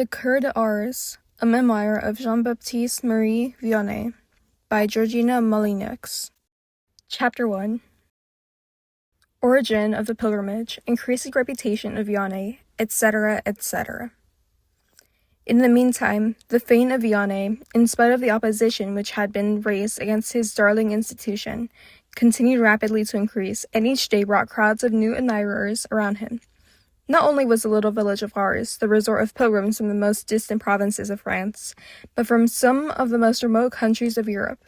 The Cura de Ars, a memoir of Jean-Baptiste-Marie Vianney, by Georgina Molyneux. Chapter 1. Origin of the pilgrimage, increasing reputation of Vianney, etc., etc. In the meantime, the fame of Vianney, in spite of the opposition which had been raised against his darling institution, continued rapidly to increase, and each day brought crowds of new admirers around him. Not only was the little village of Ars the resort of pilgrims from the most distant provinces of France, but from some of the most remote countries of Europe.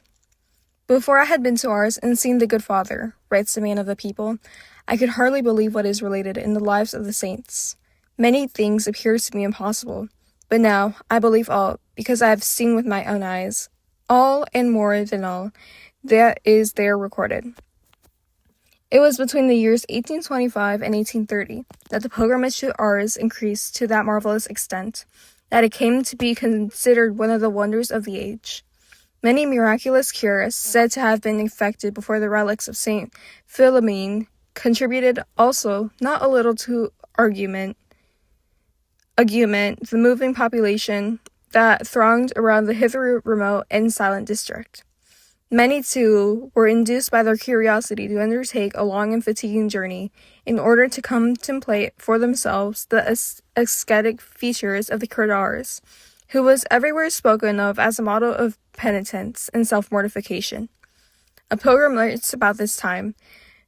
Before I had been to Ars and seen the good Father, writes the man of the people, I could hardly believe what is related in the lives of the saints. Many things appeared to me impossible, but now I believe all, because I have seen with my own eyes, all and more than all, that is there recorded. It was between the years 1825 and 1830 that the pilgrimage to Ars increased to that marvelous extent that it came to be considered one of the wonders of the age. Many miraculous cures, said to have been effected before the relics of Saint Philomene, contributed also not a little to augment the moving population that thronged around the hitherto remote and silent district. Many, too, were induced by their curiosity to undertake a long and fatiguing journey in order to contemplate for themselves the ascetic features of the Cura de Ars, who was everywhere spoken of as a model of penitence and self-mortification. A pilgrimage about this time,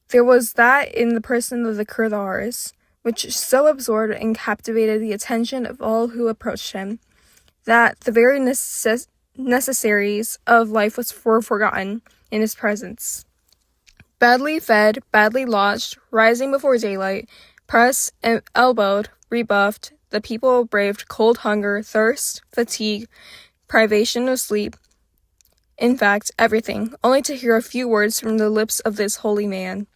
there was that in the person of the Cura de Ars, which so absorbed and captivated the attention of all who approached him, that the very necessaries of life were forgotten in his presence. Badly fed, badly lodged, rising before daylight, pressed and elbowed, rebuffed, the people braved cold, hunger, thirst, fatigue, privation of sleep, in fact, everything, only to hear a few words from the lips of this holy man.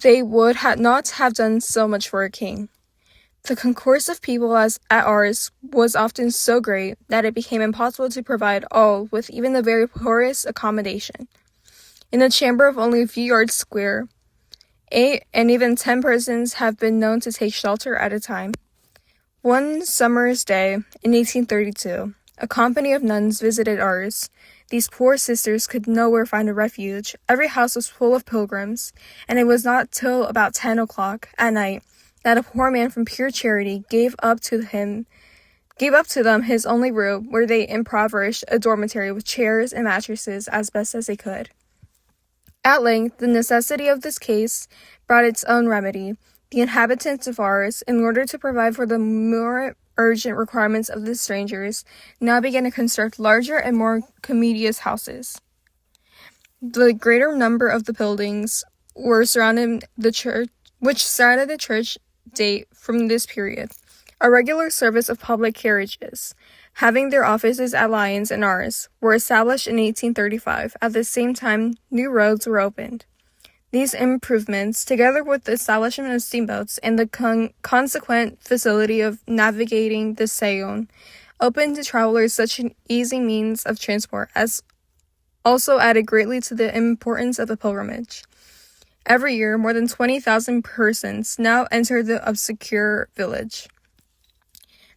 They would not have done so much for a king. The concourse of people at Ars was often so great that it became impossible to provide all with even the very poorest accommodation. In a chamber of only a few yards square, 8 and even 10 persons have been known to take shelter at a time. One summer's day, in 1832, a company of nuns visited Ars. These poor sisters could nowhere find a refuge. Every house was full of pilgrims, and it was not till about 10 o'clock at night that a poor man from pure charity gave up to them his only room, where they improvised a dormitory with chairs and mattresses as best as they could. At length, the necessity of this case brought its own remedy. The inhabitants of Ars, in order to provide for the more urgent requirements of the strangers, now began to construct larger and more commodious houses. The greater number of the buildings were surrounded the church date from this period. A regular service of public carriages, having their offices at Lyons and Ars, were established in 1835. At the same time, new roads were opened. These improvements, together with the establishment of steamboats and the consequent facility of navigating the Saône, opened to travelers such an easy means of transport as also added greatly to the importance of the pilgrimage. Every year, more than 20,000 persons now enter the obscure village.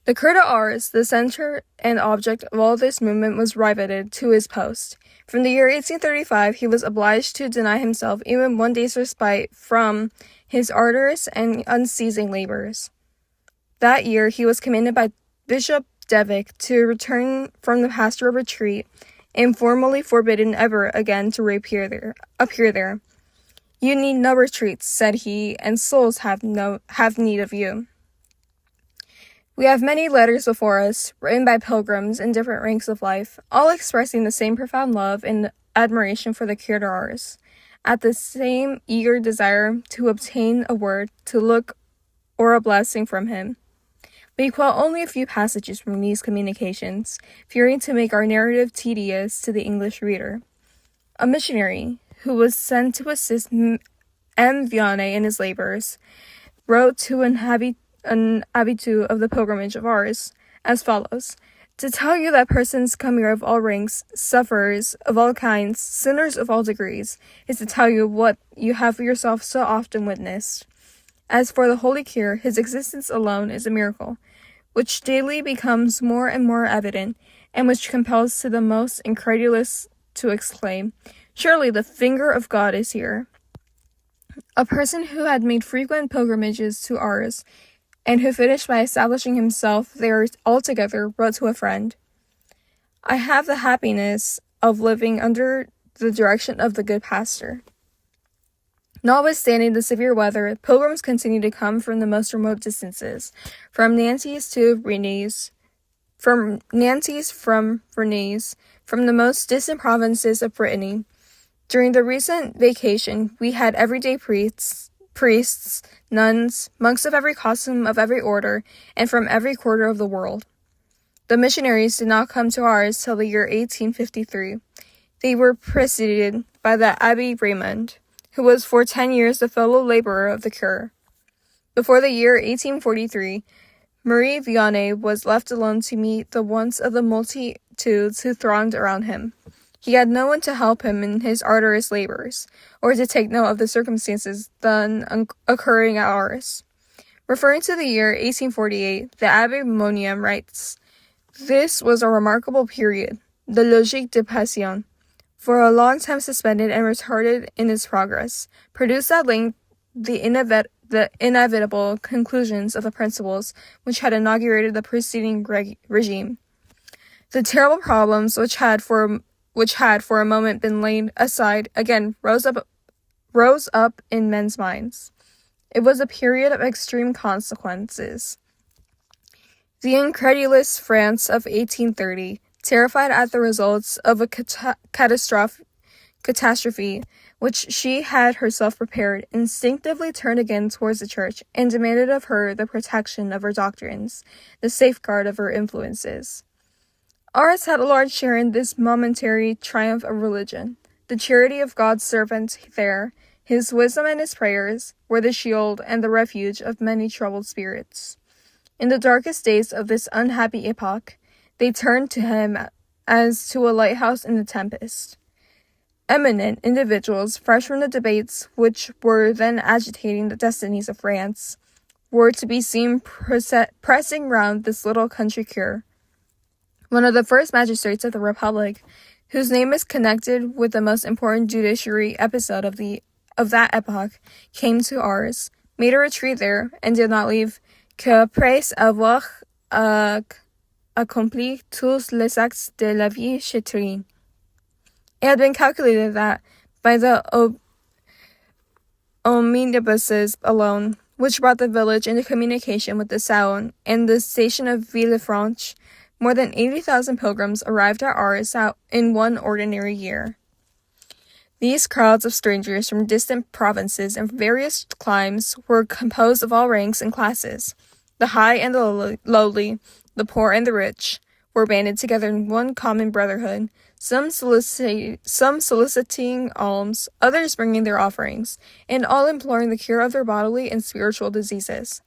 The Cura de Ars, the center and object of all this movement, was riveted to his post. From the year 1835, he was obliged to deny himself even one day's respite from his arduous and unceasing labors. That year, he was commanded by Bishop Devick to return from the pastoral retreat, and formally forbidden ever again to appear there. You need no retreats, said he, and souls have need of you. We have many letters before us, written by pilgrims in different ranks of life, all expressing the same profound love and admiration for the Cura de Ars, at the same eager desire to obtain a word, to look, or a blessing from him. We quote only a few passages from these communications, fearing to make our narrative tedious to the English reader. A missionary, who was sent to assist M. Vianney in his labors, wrote to an habitué of the pilgrimage of Ars as follows: To tell you that persons come here of all ranks, sufferers of all kinds, sinners of all degrees, is to tell you what you have yourself so often witnessed. As for the Holy Cure, his existence alone is a miracle. which daily becomes more and more evident, and which compels to the most incredulous to exclaim, "Surely the finger of God is here." A person who had made frequent pilgrimages to Ars, and who finished by establishing himself there altogether, wrote to a friend, "I have the happiness of living under the direction of the good pastor." Notwithstanding the severe weather, pilgrims continued to come from the most remote distances, from Nantes, from Rennes, from the most distant provinces of Brittany. During the recent vacation, we had everyday priests, nuns, monks of every costume, of every order, and from every quarter of the world. The missionaries did not come to Ars till the year 1853. They were preceded by the Abbé Raymond, who was for 10 years the fellow laborer of the cure. Before the year 1843, Marie Vianney was left alone to meet the wants of the multitudes who thronged around him. He had no one to help him in his arduous labors, or to take note of the circumstances then occurring at Ars. Referring to the year 1848, the Abbé Molyneux writes, "This was a remarkable period, the logique de passion, for a long time suspended and retarded in its progress, produced at length the inevitable conclusions of the principles which had inaugurated the preceding regime. The terrible problems which had for a moment been laid aside again rose up in men's minds. It was a period of extreme consequences. The incredulous France of 1830, terrified at the results of a catastrophe which she had herself prepared, instinctively turned again towards the Church, and demanded of her the protection of her doctrines, the safeguard of her influences. Ars had a large share in this momentary triumph of religion. The charity of God's servant there, his wisdom and his prayers, were the shield and the refuge of many troubled spirits. In the darkest days of this unhappy epoch, they turned to him as to a lighthouse in the tempest. Eminent individuals, fresh from the debates which were then agitating the destinies of France, were to be seen pressing round this little country cure. One of the first magistrates of the Republic, whose name is connected with the most important judiciary episode of that epoch, came to Ars, made a retreat there, and did not leave qu'après avoir accompli tous les actes de la vie citoyenne. It had been calculated that by the omnibuses alone, which brought the village into communication with the Saône and the station of Villefranche, more than 80,000 pilgrims arrived at Ars in one ordinary year. These crowds of strangers from distant provinces and various climes were composed of all ranks and classes. The high and the lowly, the poor and the rich, were banded together in one common brotherhood, some soliciting alms, others bringing their offerings, and all imploring the cure of their bodily and spiritual diseases.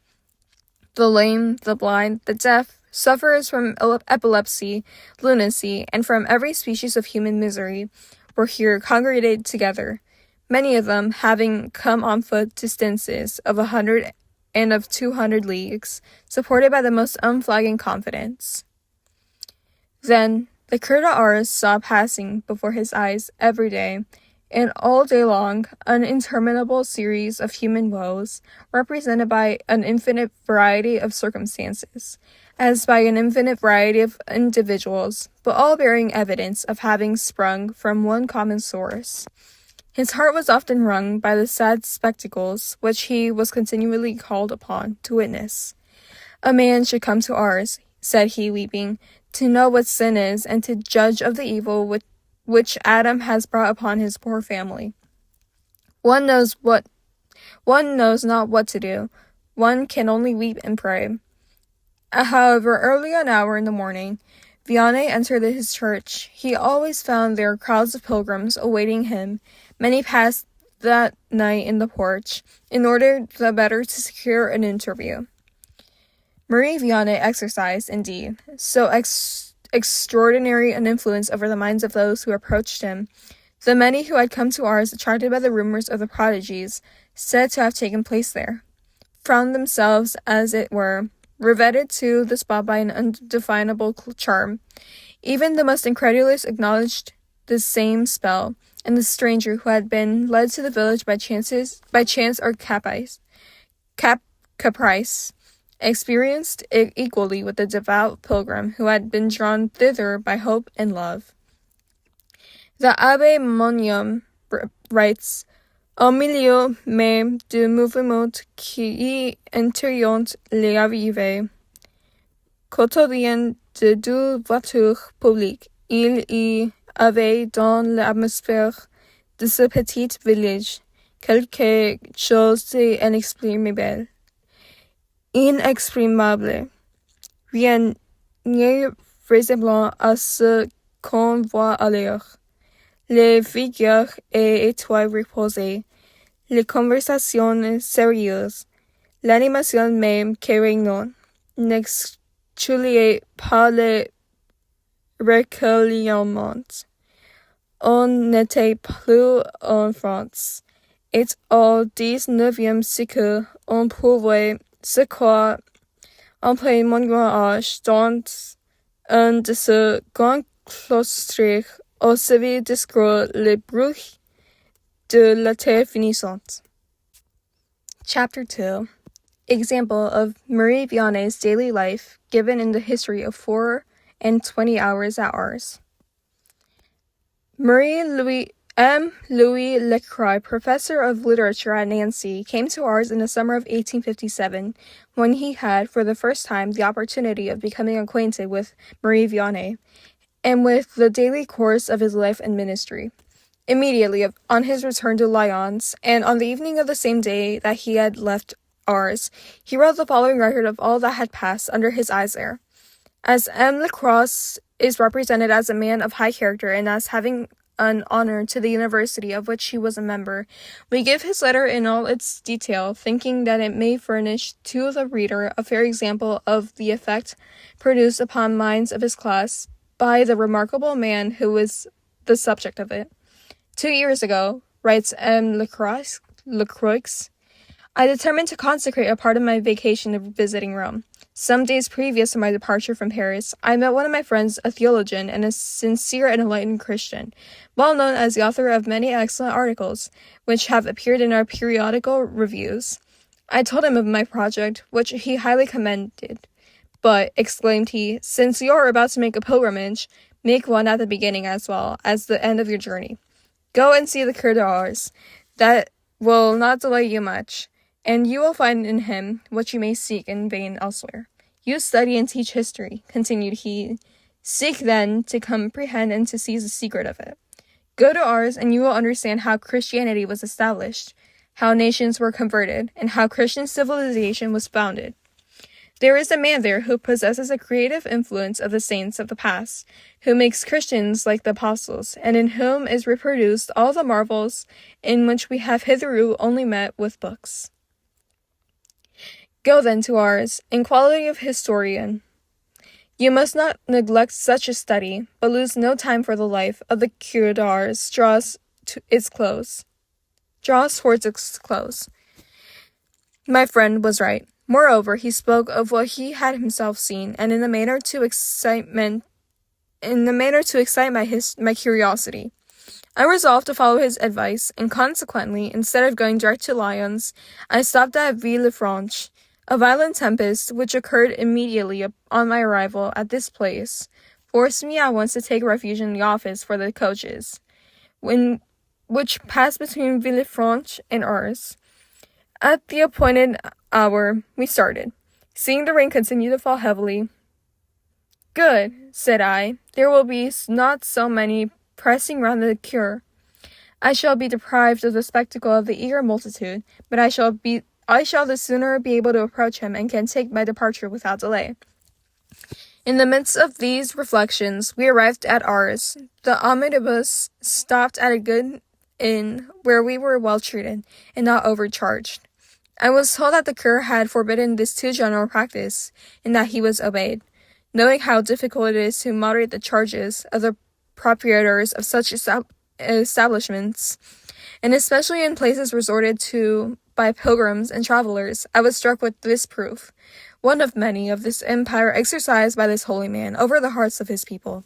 The lame, the blind, the deaf, sufferers from epilepsy, lunacy, and from every species of human misery, were here congregated together, many of them having come on foot distances of 100 and of 200 leagues, supported by the most unflagging confidence. Then the Cura de Ars saw passing before his eyes every day, and all day long, an interminable series of human woes, represented by an infinite variety of circumstances, as by an infinite variety of individuals, but all bearing evidence of having sprung from one common source. His heart was often wrung by the sad spectacles which he was continually called upon to witness. "A man should come to Ars," said he, weeping, "to know what sin is, and to judge of the evil which Adam has brought upon his poor family. One knows not what to do. One can only weep and pray." However early an hour in the morning Vianney entered his church, he always found there crowds of pilgrims awaiting him. Many passed that night in the porch, in order the better to secure an interview. Marie Vianney exercised, indeed, so extraordinary an influence over the minds of those who approached him. The many who had come to Ars, attracted by the rumors of the prodigies said to have taken place there, found themselves, as it were, riveted to the spot by an undefinable charm. Even the most incredulous acknowledged the same spell, and the stranger who had been led to the village by chance or caprice, experienced it equally with the devout pilgrim who had been drawn thither by hope and love. The Abbé Molyneux writes, Au milieu même du mouvement qui intéressait les arrivées quotidiennes de deux voitures publiques, il y avait dans l'atmosphère de ce petit village quelque chose d'inexprimable. Rien n'est ressemblant à ce qu'on voit ailleurs. Les figures et étoiles reposées, les conversations sérieuses, l'animation même qui régnait, n'excluait pas le recueillement. On n'était plus en France, et au XIXe siècle, on pouvait se croire en plein Moyen-Âge dans un de ces grands cloîtres au service discret le bruit de la terre finissante. Chapter 2. Example of Marie Vianney's daily life given in the history of 4 and 20 hours at Ars. Louis Lecroix, professor of literature at Nancy, came to Ars in the summer of 1857, when he had, for the first time, the opportunity of becoming acquainted with Marie Vianney, and with the daily course of his life and ministry. Immediately on his return to Lyons, and on the evening of the same day that he had left Ars, he wrote the following record of all that had passed under his eyes there. As M. Lacroix is represented as a man of high character and as having an honor to the university of which he was a member, we give his letter in all its detail, thinking that it may furnish to the reader a fair example of the effect produced upon minds of his class by the remarkable man who was the subject of it. 2 years ago, writes M. Lacroix, I determined to consecrate a part of my vacation to visiting Rome. Some days previous to my departure from Paris, I met one of my friends, a theologian and a sincere and enlightened Christian, well known as the author of many excellent articles, which have appeared in our periodical reviews. I told him of my project, which he highly commended. But, exclaimed he, since you are about to make a pilgrimage, make one at the beginning as well as the end of your journey. Go and see the Cura de Ars. That will not delay you much, and you will find in him what you may seek in vain elsewhere. You study and teach history, continued he. Seek then to comprehend and to seize the secret of it. Go to Ars, and you will understand how Christianity was established, how nations were converted, and how Christian civilization was founded. There is a man there who possesses a creative influence of the saints of the past, who makes Christians like the apostles, and in whom is reproduced all the marvels in which we have hitherto only met with books. Go then to Ars, in quality of historian. You must not neglect such a study, but lose no time, for the life of the Cura de Ars draws towards its close. My friend was right. Moreover, he spoke of what he had himself seen, and in the manner to excite my curiosity. I resolved to follow his advice, and consequently, instead of going direct to Lyons, I stopped at Villefranche. A violent tempest, which occurred immediately on my arrival at this place, forced me at once to take refuge in the office for the coaches, which passed between Villefranche and Ars. At the appointed hour, we started, seeing the rain continue to fall heavily. Good, said I. There will be not so many pressing round the cure. I shall be deprived of the spectacle of the eager multitude, but I shall the sooner be able to approach him and can take my departure without delay. In the midst of these reflections, we arrived at Ars. The omnibus stopped at a good inn where we were well treated and not overcharged. I was told that the cure had forbidden this too general practice, and that he was obeyed. Knowing how difficult it is to moderate the charges of the proprietors of such establishments, and especially in places resorted to by pilgrims and travelers, I was struck with this proof. one of many of this empire exercised by this holy man over the hearts of his people.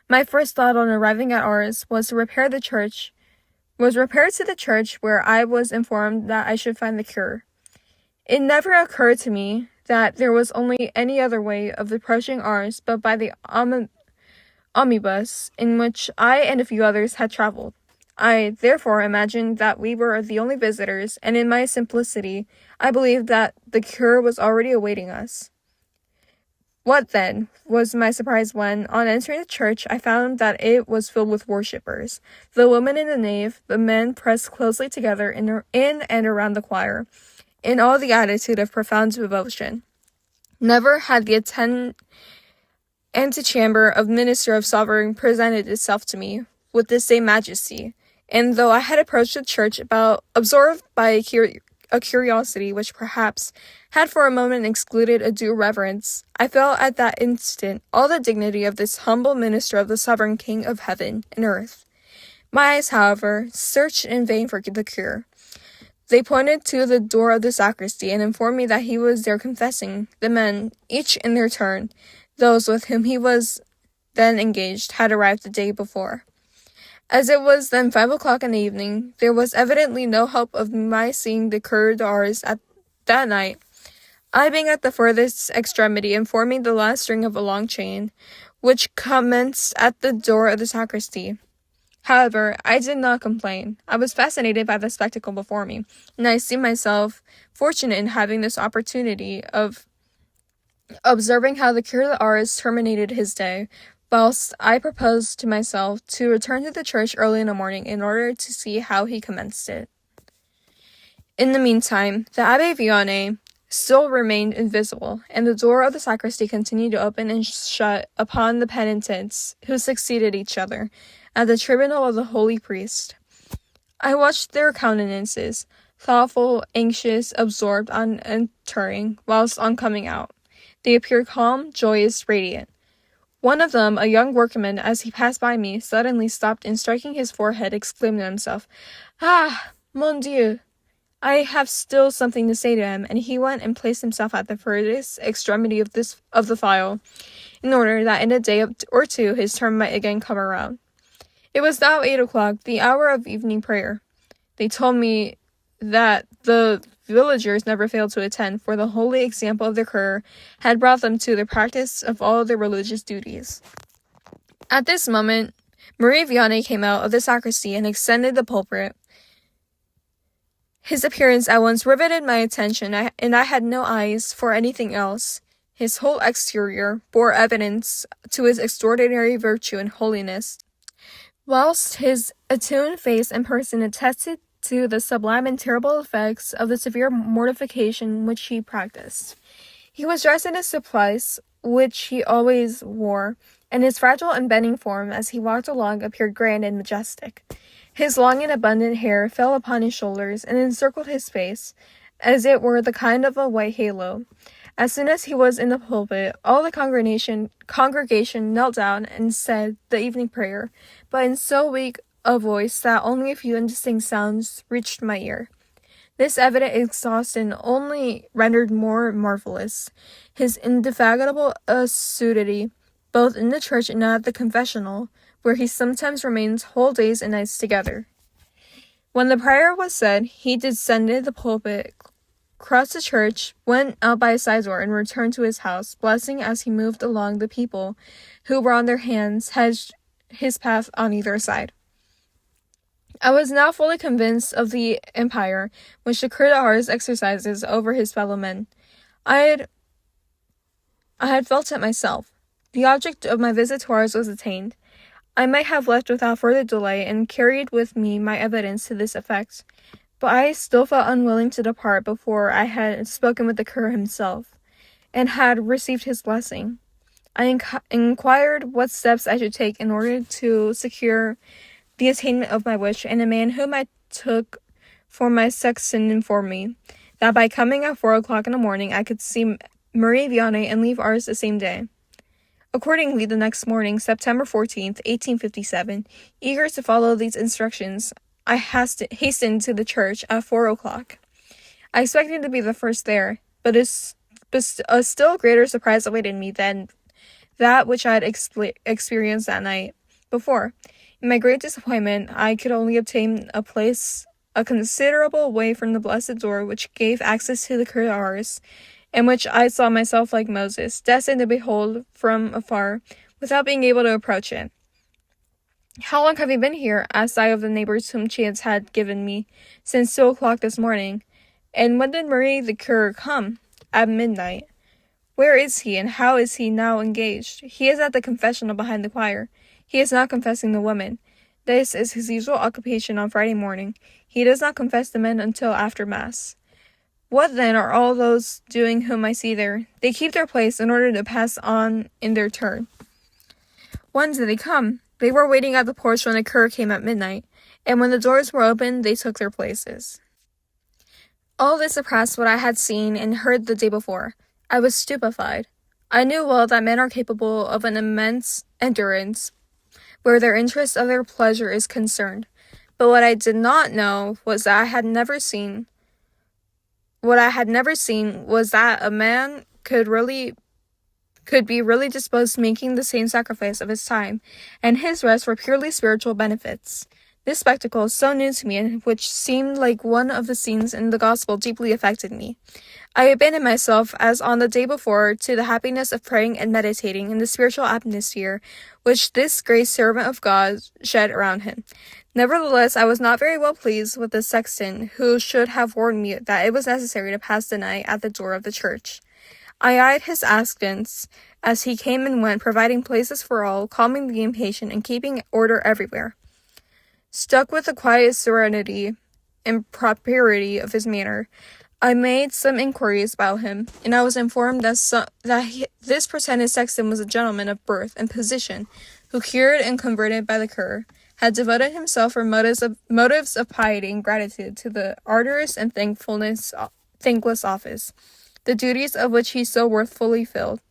My first thought on arriving at Ars was to repair to the church where I was informed that I should find the cure. It never occurred to me that there was only any other way of approaching Ars but by the omnibus in which I and a few others had traveled. I therefore imagined that we were the only visitors, and in my simplicity, I believed that the cure was already awaiting us. What then was my surprise when, on entering the church, I found that it was filled with worshippers, the women in the nave, the men pressed closely together in and around the choir, in all the attitude of profound devotion. Never had the antechamber of minister of sovereign presented itself to me with the same majesty, and though I had approached the church absorbed by a curiosity which perhaps had for a moment excluded a due reverence, I felt at that instant all the dignity of this humble minister of the sovereign King of heaven and earth. My eyes, however, searched in vain for the cure. They pointed to the door of the sacristy and informed me that he was there confessing. The men, each in their turn, those with whom he was then engaged, had arrived the day before. As it was then 5 o'clock in the evening, there was evidently no hope of my seeing the Cura de Ars at that night. I being at the furthest extremity and forming the last string of a long chain, which commenced at the door of the sacristy. However, I did not complain. I was fascinated by the spectacle before me, and I see myself fortunate in having this opportunity of observing how the Cura de Ars terminated his day, whilst I proposed to myself to return to the church early in the morning in order to see how he commenced it. In the meantime, the Abbé Vianney still remained invisible, and the door of the sacristy continued to open and shut upon the penitents who succeeded each other at the tribunal of the holy priest. I watched their countenances, thoughtful, anxious, absorbed on entering, whilst on coming out, they appeared calm, joyous, radiant. One of them, a young workman, as he passed by me, suddenly stopped and striking his forehead, exclaimed to himself, "Ah, mon Dieu!" I have still something to say to him, and he went and placed himself at the furthest extremity of the file, in order that in a day or two his turn might again come around. It was now 8 o'clock, the hour of evening prayer. They told me that the villagers never failed to attend, for the holy example of their cure had brought them to the practice of all their religious duties. At this moment, Marie Vianney came out of the sacristy and ascended the pulpit. His appearance at once riveted my attention, and I had no eyes for anything else. His whole exterior bore evidence to his extraordinary virtue and holiness, whilst his attuned face and person attested to the sublime and terrible effects of the severe mortification which he practiced. He was dressed in a surplice, which he always wore, and his fragile and bending form as he walked along appeared grand and majestic. His long and abundant hair fell upon his shoulders and encircled his face, as it were the kind of a white halo. As soon as he was in the pulpit, all the congregation knelt down and said the evening prayer, but in so weak a voice that only a few indistinct sounds reached my ear. This evident exhaustion only rendered more marvelous his indefatigable assiduity, both in the church and at the confessional, where he sometimes remained whole days and nights together. When the prayer was said, he descended the pulpit, crossed the church, went out by a side door, and returned to his house, blessing as he moved along the people who were on their hands, hedged his path on either side. I was now fully convinced of the empire which the Cura de Ars exercises over his fellow men. I had felt it myself. The object of my visit to Ars was attained. I might have left without further delay and carried with me my evidence to this effect, but I still felt unwilling to depart before I had spoken with the cure himself, and had received his blessing. I inquired what steps I should take in order to secure the attainment of my wish, and a man whom I took for my sexton informed me that by coming at 4 o'clock in the morning I could see Marie Vianney and leave Ars the same day. Accordingly, the next morning, September 14th, 1857, eager to follow these instructions, I hastened to the church at 4 o'clock. I expected to be the first there, but But a still greater surprise awaited me than that which I had experienced that night before. In my great disappointment, I could only obtain a place a considerable way from the blessed door which gave access to the Cura de Ars, in which I saw myself like Moses, destined to behold from afar, without being able to approach it. "How long have you been here?" asked I of the neighbors whom chance had given me. "Since 2 o'clock this morning." "And when did Marie the cure come?" "At midnight." "Where is he, and how is he now engaged?" "He is at the confessional behind the choir. He is not confessing the women. This is his usual occupation on Friday morning. He does not confess the men until after Mass." "What, then, are all those doing whom I see there?" "They keep their place in order to pass on in their turn." "When did they come?" "They were waiting at the porch when the cure came at midnight, and when the doors were opened, they took their places." All this surpassed what I had seen and heard the day before. I was stupefied. I knew well that men are capable of an immense endurance where their interest of their pleasure is concerned, but what I did not know was that I had never seen was that a man could be really disposed to making the same sacrifice of his time and his rest for purely spiritual benefits. This spectacle, so new to me and which seemed like one of the scenes in the gospel, deeply affected me. I abandoned myself, as on the day before, to the happiness of praying and meditating in the spiritual atmosphere which this great servant of God shed around him. Nevertheless, I was not very well pleased with the sexton, who should have warned me that it was necessary to pass the night at the door of the church. I eyed his askance as he came and went, providing places for all, calming the impatient, and keeping order everywhere. Struck with the quiet serenity and propriety of his manner, I made some inquiries about him, and I was informed that this pretended sexton was a gentleman of birth and position, who, cured and converted by the cure, had devoted himself for motives of piety and gratitude to the arduous and thankless office, the duties of which he so worthily fulfilled.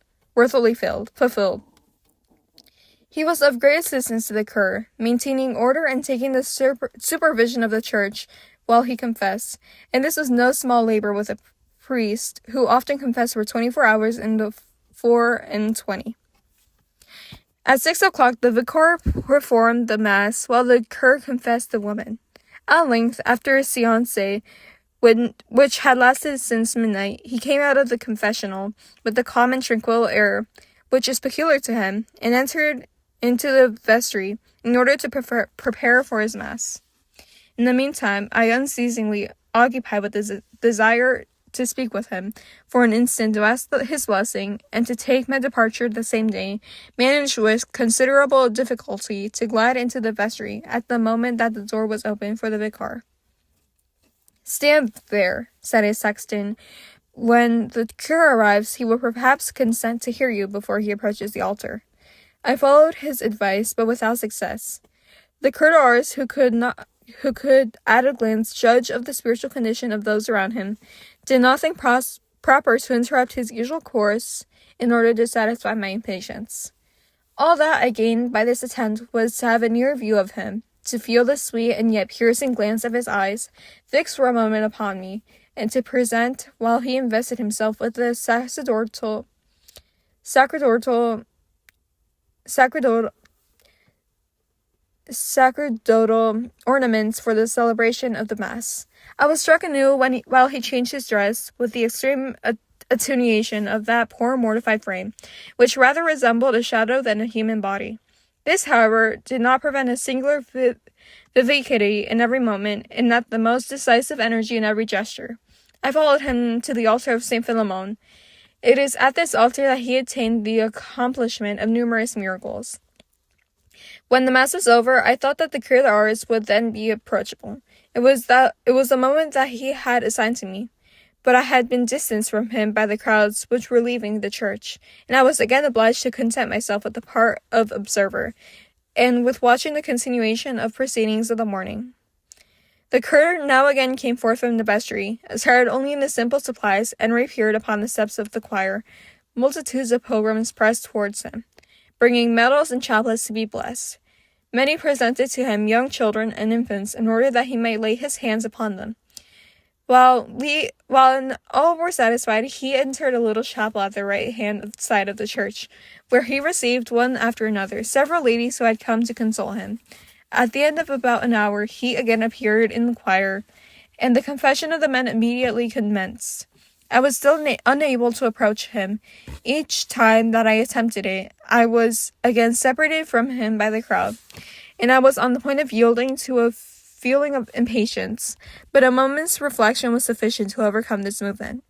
He was of great assistance to the cure, maintaining order and taking the supervision of the church while he confessed, and this was no small labor with a priest who often confessed for 24 hours in the 24. At 6 o'clock, the vicar performed the Mass, while the cure confessed the woman. At length, after a séance which had lasted since midnight, he came out of the confessional with the calm and tranquil air which is peculiar to him, and entered into the vestry in order to prepare for his Mass. In the meantime, I, unceasingly occupied with the desire to speak with him for an instant, to ask his blessing, and to take my departure the same day, managed with considerable difficulty to glide into the vestry at the moment that the door was opened for the vicar. "Stand there," said a sexton. "When the cure arrives, he will perhaps consent to hear you before he approaches the altar." I followed his advice, but without success. The Cura de Ars, who could at a glance judge of the spiritual condition of those around him, did not think proper to interrupt his usual course in order to satisfy my impatience. All that I gained by this attempt was to have a near view of him, to feel the sweet and yet piercing glance of his eyes fixed for a moment upon me, and to present, while he invested himself with the sacerdotal ornaments for the celebration of the Mass. I was struck anew while he changed his dress, with the extreme attenuation of that poor mortified frame, which rather resembled a shadow than a human body. This, however, did not prevent a singular vivacity in every moment, and that the most decisive energy in every gesture. I followed him to the altar of St. Philemon. It is at this altar that he attained the accomplishment of numerous miracles. When the Mass was over, I thought that the Cura de Ars would then be approachable. It was the moment that he had assigned to me, but I had been distanced from him by the crowds which were leaving the church, and I was again obliged to content myself with the part of observer, and with watching the continuation of proceedings of the morning. The cure now again came forth from the vestry, attired only in the simple supplies, and reappeared upon the steps of the choir. Multitudes of pilgrims pressed towards him, bringing medals and chaplets to be blessed. Many presented to him young children and infants, in order that he might lay his hands upon them. While all were satisfied, he entered a little chapel at the right-hand side of the church, where he received one after another several ladies who had come to console him. At the end of about an hour, he again appeared in the choir, and the confession of the men immediately commenced. I was still unable to approach him. Each time that I attempted it, I was again separated from him by the crowd, and I was on the point of yielding to a feeling of impatience, but a moment's reflection was sufficient to overcome this movement.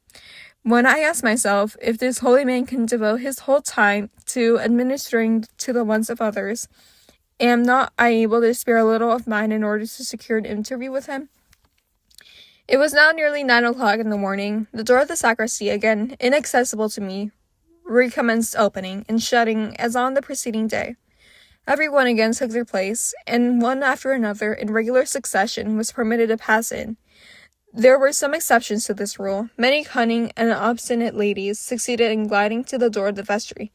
When I asked myself if this holy man can devote his whole time to administering to the wants of others, am not I able to spare a little of mine in order to secure an interview with him? It was now nearly 9 o'clock in the morning. The door of the sacristy, again inaccessible to me, recommenced opening and shutting as on the preceding day. Everyone again took their place, and one after another, in regular succession, was permitted to pass in. There were some exceptions to this rule. Many cunning and obstinate ladies succeeded in gliding to the door of the vestry,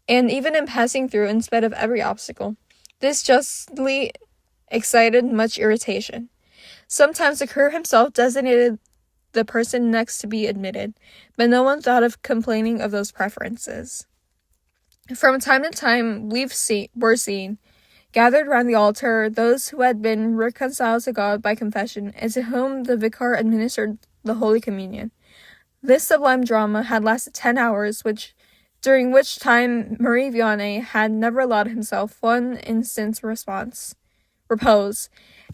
and even in passing through in spite of every obstacle. This justly excited much irritation. Sometimes the cure himself designated the person next to be admitted, but no one thought of complaining of those preferences. From time to time, were seen, gathered round the altar, those who had been reconciled to God by confession, and to whom the vicar administered the Holy Communion. This sublime drama had lasted 10 hours, during which time Marie Vianney had never allowed himself one instant's repose,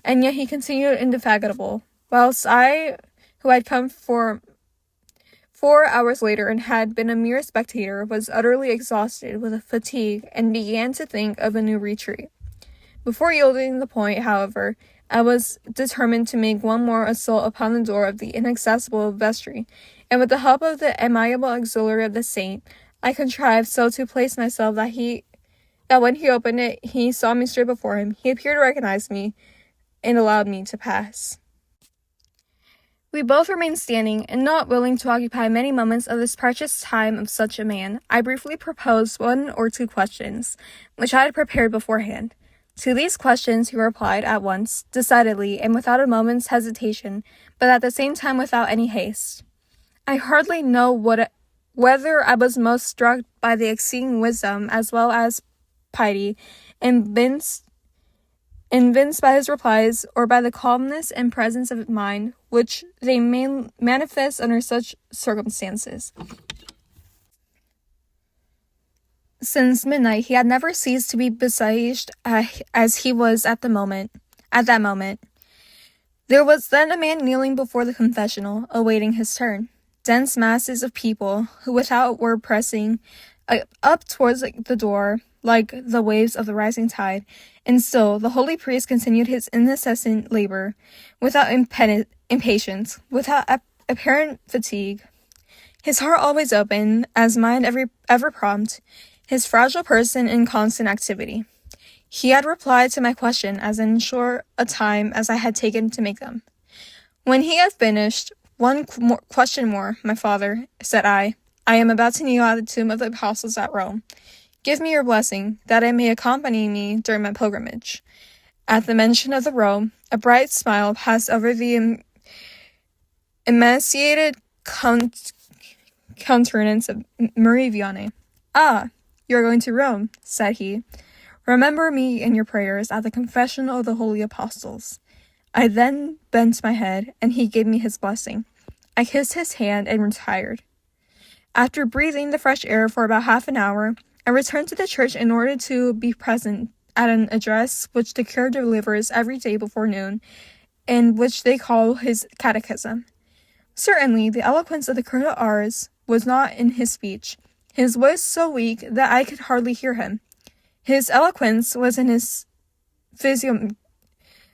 and yet he continued indefatigable, whilst I, who had come for 4 hours later and had been a mere spectator, was utterly exhausted with fatigue and began to think of a new retreat. Before yielding the point, however, I was determined to make one more assault upon the door of the inaccessible vestry, and with the help of the amiable auxiliary of the saint, I contrived so to place myself that when he opened it, he saw me straight before him. He appeared to recognize me, and allowed me to pass. We both remained standing, and not willing to occupy many moments of this precious time of such a man, I briefly proposed 1 or 2 questions, which I had prepared beforehand. To these questions he replied at once, decidedly, and without a moment's hesitation, but at the same time without any haste. I hardly know whether I was most struck by the exceeding wisdom as well as piety, evinced by his replies, or by the calmness and presence of mind which they manifest under such circumstances. Since midnight, he had never ceased to be besieged as he was at that moment. There was then a man kneeling before the confessional, awaiting his turn. Dense masses of people, who without were pressing up towards the door, like the waves of the rising tide, and still the holy priest continued his incessant labor, without impatience, without apparent fatigue. His heart always open, as mind ever prompt, his fragile person in constant activity. He had replied to my question as in short a time as I had taken to make them. When he had finished, "One question more, my father," said I. "I am about to kneel at the tomb of the apostles at Rome. Give me your blessing, that it may accompany me during my pilgrimage." At the mention of the Rome, a bright smile passed over the emaciated countenance of Marie Vianney. "Ah, you are going to Rome," said he. "Remember me in your prayers at the confession of the holy apostles." I then bent my head, and he gave me his blessing. I kissed his hand and retired. After breathing the fresh air for about half an hour, I returned to the church in order to be present at an address which the cure delivers every day before noon, and which they call his catechism. Certainly, the eloquence of the Cura de Ars was not in his speech. His voice so weak that I could hardly hear him. His eloquence was in his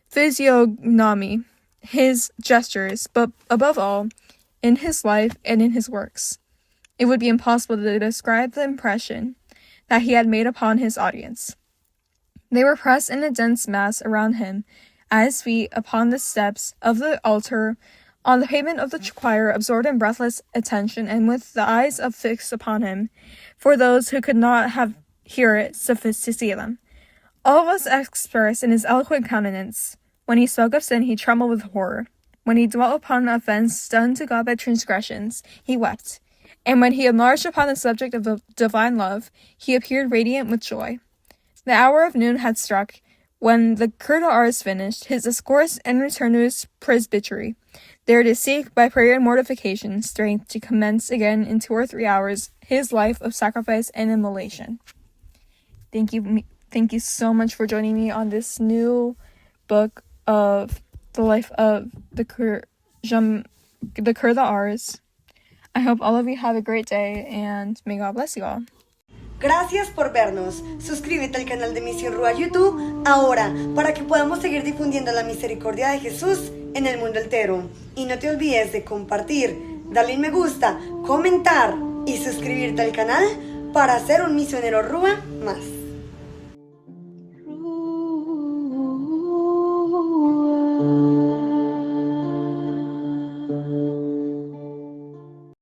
physiognomy, his gestures, but above all, in his life and in his works. It would be impossible to describe the impression that he had made upon his audience. They were pressed in a dense mass around him, at his feet, upon the steps of the altar, on the pavement of the choir, absorbed in breathless attention, and with the eyes fixed upon him, for those who could not hear it sufficed to see them. All was expressed in his eloquent countenance. When he spoke of sin, he trembled with horror. When he dwelt upon the offense done to God by transgressions, he wept. And when he enlarged upon the subject of the divine love, he appeared radiant with joy. The hour of noon had struck. When the Cura de Ars finished his discourse and returned to his presbytery, there to seek, by prayer and mortification, strength to commence again in 2 or 3 hours his life of sacrifice and immolation. Thank you so much for joining me on this new book of the life of the Cura de Ars. I hope all of you have a great day, and may God bless you all. Gracias por vernos. Suscríbete al canal de Misión Ruah YouTube ahora para que podamos seguir difundiendo la misericordia de Jesús en el mundo entero. Y no te olvides de compartir, darle un me gusta, comentar y suscribirte al canal para ser un misionero Ruah más.